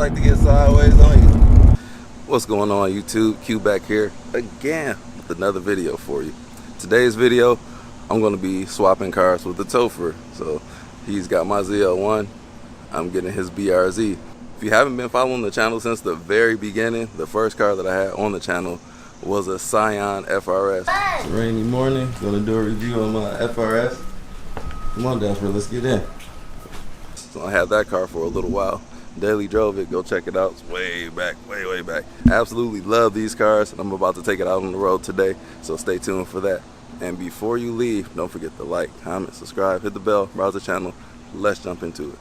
like to get sideways on you. What's going on YouTube? Q back here again with another video for you. Today's video, I'm going to be swapping cars with the Topher. So he's got my ZL1, I'm getting his BRZ. If you haven't been following the channel since the very beginning, the first car that I had on the channel was a Scion FRS. It's a rainy morning, gonna do a review on my FRS. Come on, Dapper, let's get in. So I had that car for a little while. Daily drove it, go check it out. It's way back, way back. Absolutely love these cars. I'm about to take it out on the road today, so stay tuned for that. And before you leave, don't forget to like, comment, subscribe, hit the bell, browse the channel. Let's jump into it.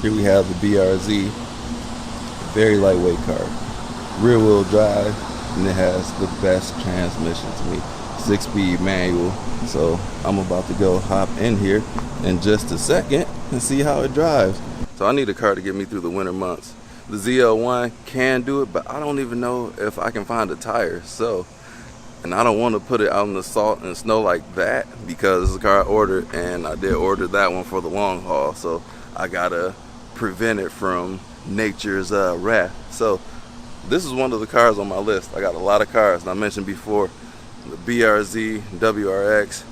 Here we have the BRZ, very lightweight car, rear wheel drive, and it has the best transmission to me, 6-speed manual. So I'm about to go hop in here in just a second and see how it drives. So I need a car to get me through the winter months. The ZL1 can do it, but I don't even know if I can find a tire. So, and I don't want to put it out in the salt and snow like that because it's a car I ordered, and I did order that one for the long haul. So I gotta prevent it from nature's wrath. So this is one of the cars on my list. I got a lot of cars, and I mentioned before the BRZ, WRX,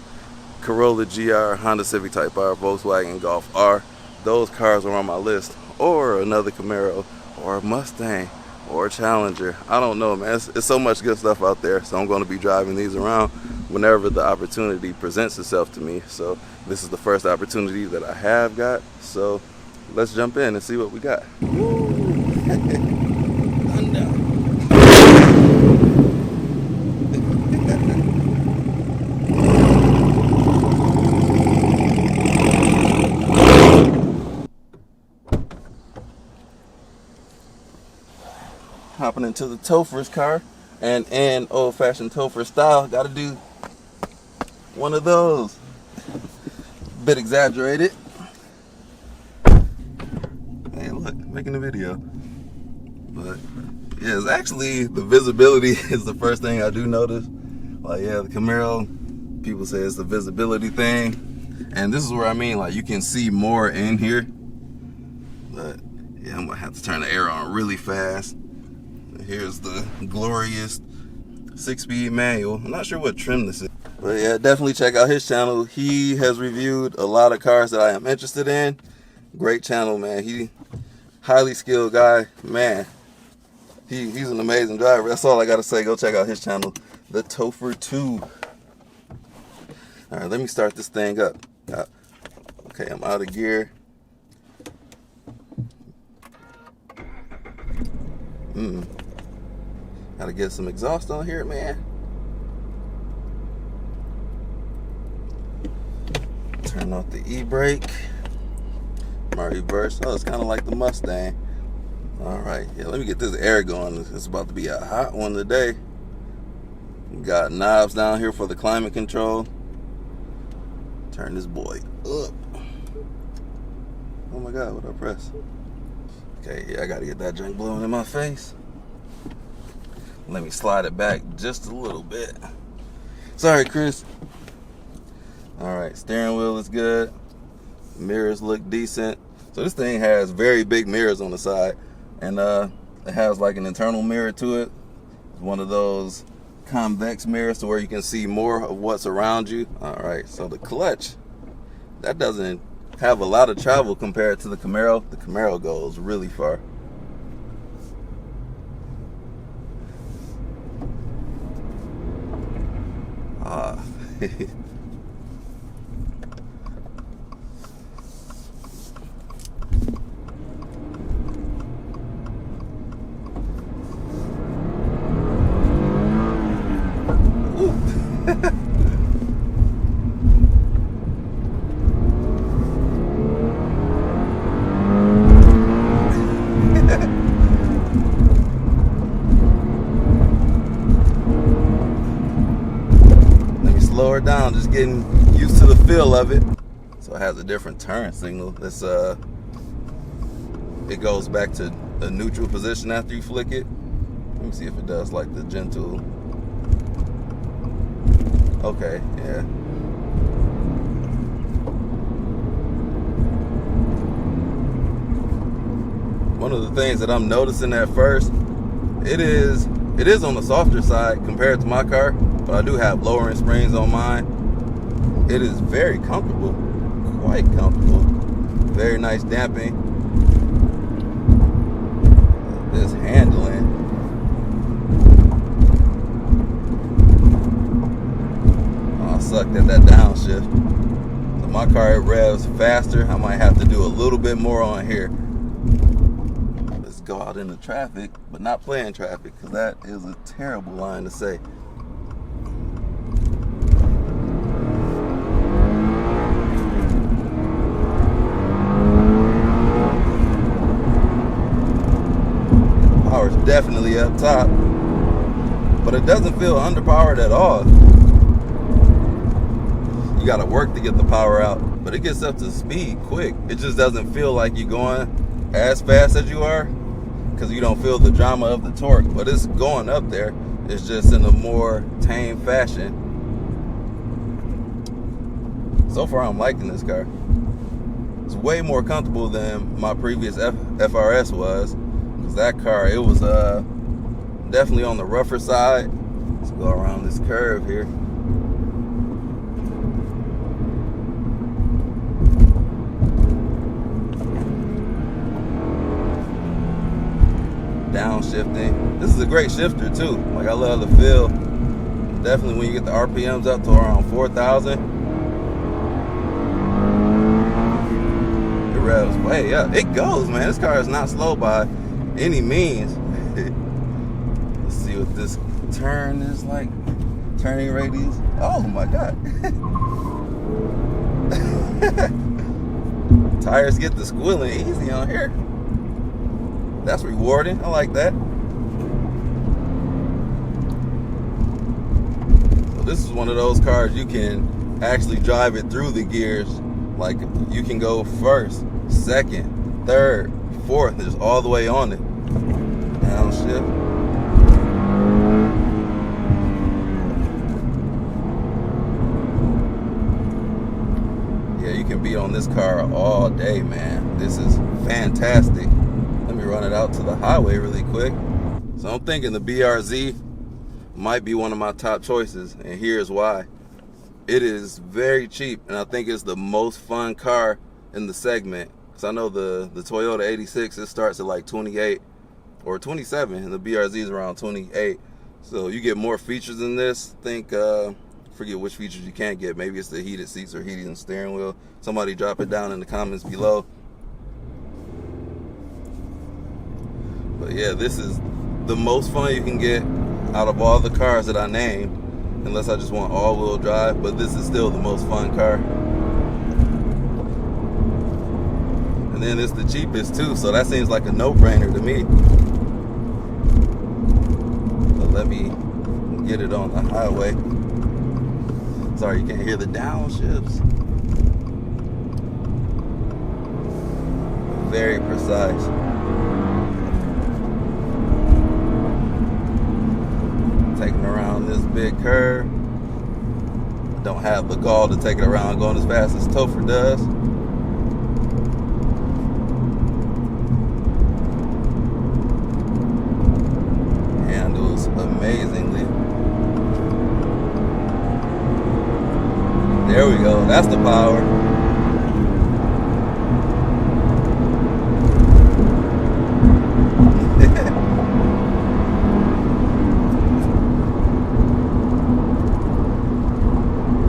Corolla GR, Honda Civic Type R, Volkswagen Golf R. Those cars are on my list, or another Camaro, or a Mustang, or a Challenger. I don't know, man. It's so much good stuff out there. So I'm going to be driving these around whenever the opportunity presents itself to me. So this is the first opportunity that I have got. So let's jump in and see what we got. Hopping into the Topher's car, and in old-fashioned Topher style, gotta do one of those. Bit exaggerated. Hey, look, making a video. But yeah, it's actually the visibility is the first thing I do notice. Like, yeah, the Camaro, people say it's the visibility thing, and this is where I mean, like, you can see more in here. But yeah, I'm gonna have to turn the air on really fast. Here's the glorious 6-speed manual. I'm not sure what trim this is, but yeah, definitely check out his channel. He has reviewed a lot of cars that I am interested in. Great channel, man. He highly skilled guy, man. He's an amazing driver. That's all I gotta say. Go check out his channel, the Topher 2. All right, let me start this thing up. Okay, I'm out of gear. Gotta get some exhaust on here, man. Turn off the e-brake. My reverse. Oh, it's kind of like the Mustang. All right, yeah, let me get this air going. It's about to be a hot one today. Got knobs down here for the climate control. Turn this boy up. Oh my God, what I press? Okay, yeah, I gotta get that drink blowing in my face. Let me slide it back just a little bit. Sorry, Chris. All right, steering wheel is good. Mirrors look decent. So this thing has very big mirrors on the side, and it has like an internal mirror to it. It's one of those convex mirrors to where you can see more of what's around you. All right, so the clutch, that doesn't have a lot of travel compared to the Camaro. The Camaro goes really far. slow her down, just getting used to the feel of it. So it has a different turn signal. This it goes back to a neutral position after you flick it. Let me see if it does like the gentle. Okay, yeah. One of the things that I'm noticing at first, it is on the softer side compared to my car, but I do have lowering springs on mine. It is very comfortable, quite comfortable. Very nice damping. This handling. Oh, I sucked at that downshift. So my car, it revs faster. I might have to do a little bit more on here. Let's go out into traffic, but not playing traffic, because that is a terrible line to say. Power's definitely up top, but it doesn't feel underpowered at all. You gotta work to get the power out, but it gets up to speed quick. It just doesn't feel like you're going as fast as you are, because you don't feel the drama of the torque, but it's going up there. It's just in a more tame fashion. So far, I'm liking this car. It's way more comfortable than my previous FRS was. Because that car, it was definitely on the rougher side. Let's go around this curve here. Downshifting. This is a great shifter too. Like, I love the feel. Definitely when you get the RPMs up to around 4,000. It revs way up. It goes, man. This car is not slow by any means. Let's see what this turn is like. Turning radius. Oh my god. Tires get the squealing easy on here. That's rewarding. I like that. So this is one of those cars you can actually drive it through the gears. Like, you can go first, second, third, fourth, just all the way on it. Downshift. Yeah, you can be on this car all day, man. This is fantastic. Let me run it out to the highway really quick. So I'm thinking the BRZ might be one of my top choices, and here's why. It is very cheap, and I think it's the most fun car in the segment. I know the Toyota 86, it starts at like 28 or 27, and the BRZ is around 28. So you get more features in this. Forget which features you can't get. Maybe it's the heated seats or heated steering wheel. Somebody drop it down in the comments below. But yeah, this is the most fun you can get out of all the cars that I named, unless I just want all-wheel drive, but this is still the most fun car. And then it's the cheapest too, so that seems like a no-brainer to me. So let me get it on the highway. Sorry, you can't hear the downshifts. Very precise. Taking around this big curve. Don't have the gall to take it around going as fast as Topher does. Handles amazingly. There we go. That's the power.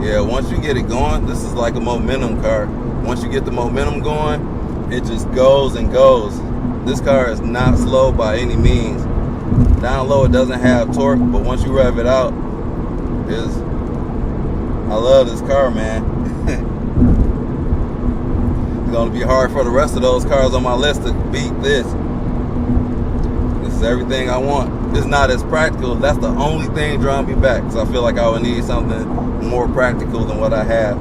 Yeah, once you get it going, this is like a momentum car. Once you get the momentum going, it just goes and goes. This car is not slow by any means. Down low, it doesn't have torque, but once you rev it out, I love this car, man. It's gonna be hard for the rest of those cars on my list to beat this. This everything I want. It's not as practical. That's the only thing drawing me back, because I feel like I would need something more practical than what I have.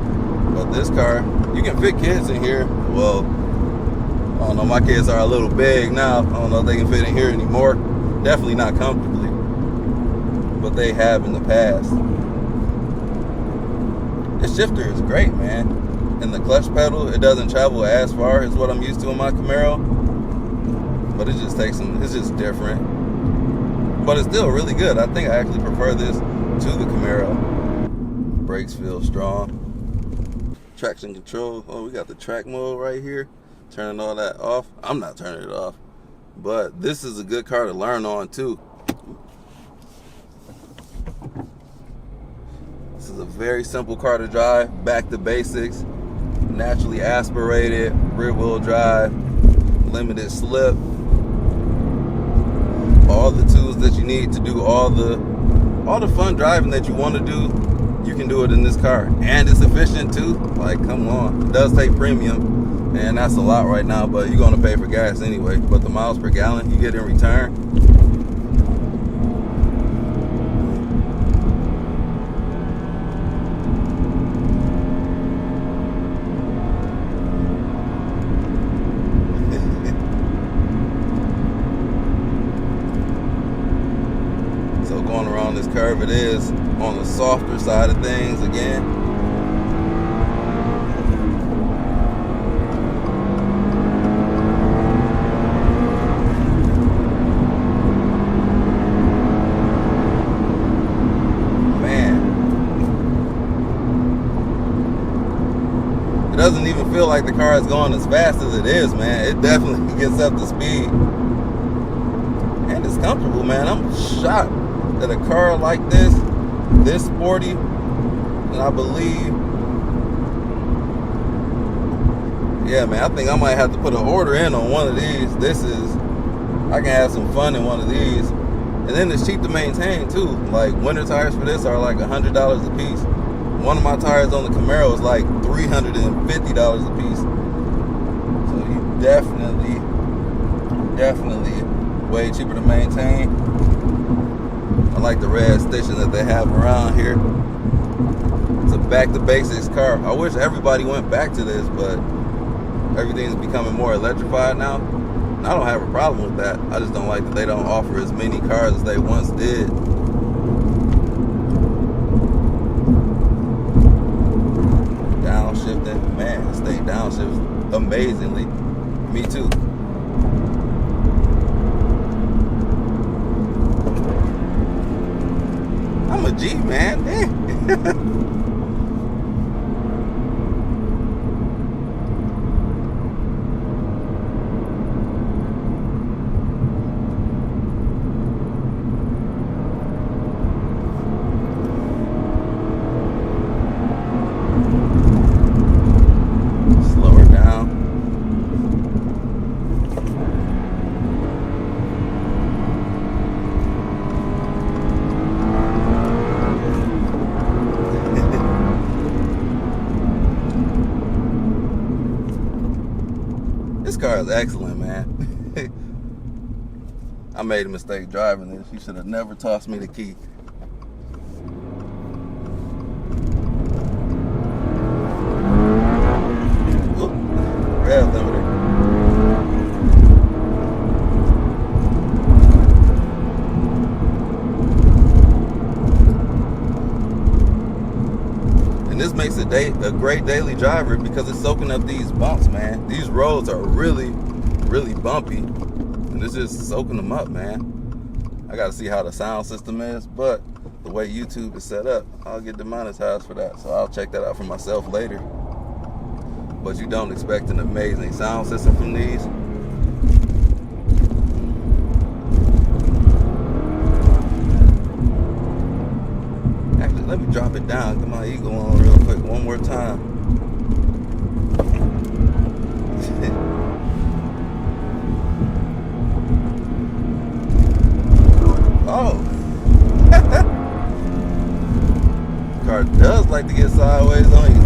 But this car, you can fit kids in here. Well, I don't know, my kids are a little big now. I don't know if they can fit in here anymore. Definitely not comfortably, but they have in the past. The shifter is great, man. And the clutch pedal, it doesn't travel as far as what I'm used to in my Camaro, but it just takes some, it's just different. But it's still really good. I think I actually prefer this to the Camaro. Brakes feel strong. Traction control. Oh, we got the track mode right here. Turning all that off. I'm not turning it off. But this is a good car to learn on too. This is a very simple car to drive. Back to basics. Naturally aspirated. Rear wheel drive. Limited slip. All the tools that you need to do all the fun driving that you want to do, you can do it in this car. And it's efficient too. Like, come on. It does take premium, and that's a lot right now, but you're going to pay for gas anyway. But the miles per gallon you get in return, so going around this curve, it is on the softer side of things again. It doesn't even feel like the car is going as fast as it is, man. It definitely gets up to speed. And it's comfortable, man. I'm shocked that a car like this sporty, and I believe, yeah, man, I think I might have to put an order in on one of these. I can have some fun in one of these. And then it's cheap to maintain too. Like, winter tires for this are like $100 a piece. One of my tires on the Camaro is like $350 a piece. So you definitely way cheaper to maintain. I like the red stitching that they have around here. It's a back to basics car. I wish everybody went back to this, but everything's becoming more electrified now. And I don't have a problem with that. I just don't like that they don't offer as many cars as they once did. Downshifting, man, it stayed downshifts amazingly. Me too. I'm a G, man. Slow her down. This car is excellent, man. I made a mistake driving this. You should have never tossed me the key. Oop, rev limiter. And this makes a great daily driver because it's soaking up these bumps, man. These roads are really, really bumpy, and it's just soaking them up, man. I gotta see how the sound system is, but the way YouTube is set up, I'll get demonetized for that, so I'll check that out for myself later. But you don't expect an amazing sound system from these. Actually, let me drop it down, get my ego on real quick one more time. Oh. Car does like to get sideways on you.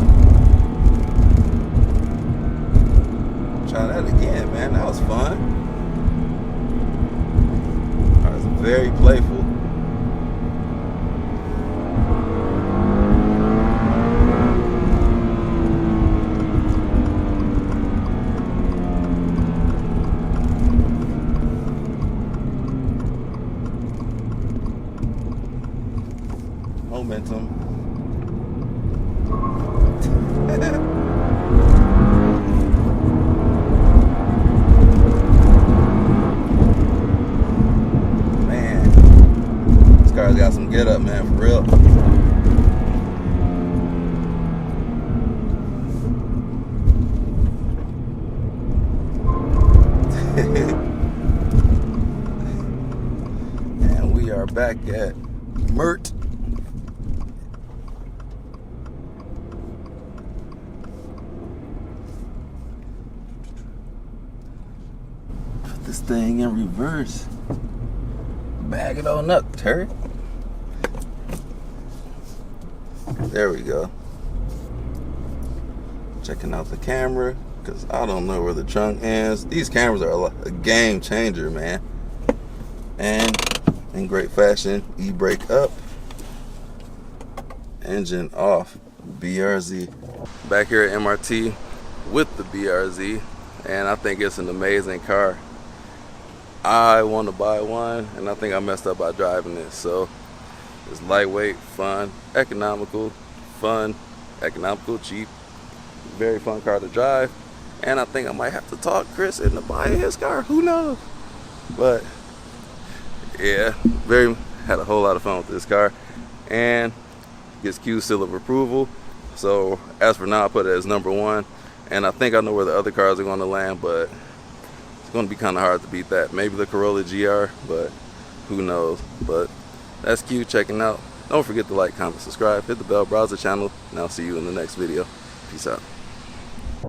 Try that again, man. That was fun. very playful. Momentum. Man, this car's got some get up, man, for real. And we are back at Mert. Put this thing in reverse. Bag it on up, Terry. There we go. Checking out the camera, because I don't know where the trunk ends. These cameras are a game changer, man. And in great fashion, e-brake up, engine off, BRZ. Back here at MRT with the BRZ, and I think it's an amazing car. I want to buy one, and I think I messed up by driving it. So it's lightweight, fun, economical, cheap, very fun car to drive. And I think I might have to talk Chris into buying his car. Who knows? But yeah, had a whole lot of fun with this car, and gets Q seal of approval. So as for now, I put it as #1, and I think I know where the other cars are going to land, but it's going to be kind of hard to beat that. Maybe the Corolla GR, but who knows. But that's Q checking out. Don't forget to like, comment, subscribe, hit the bell, browse the channel, and I'll see you in the next video. Peace out.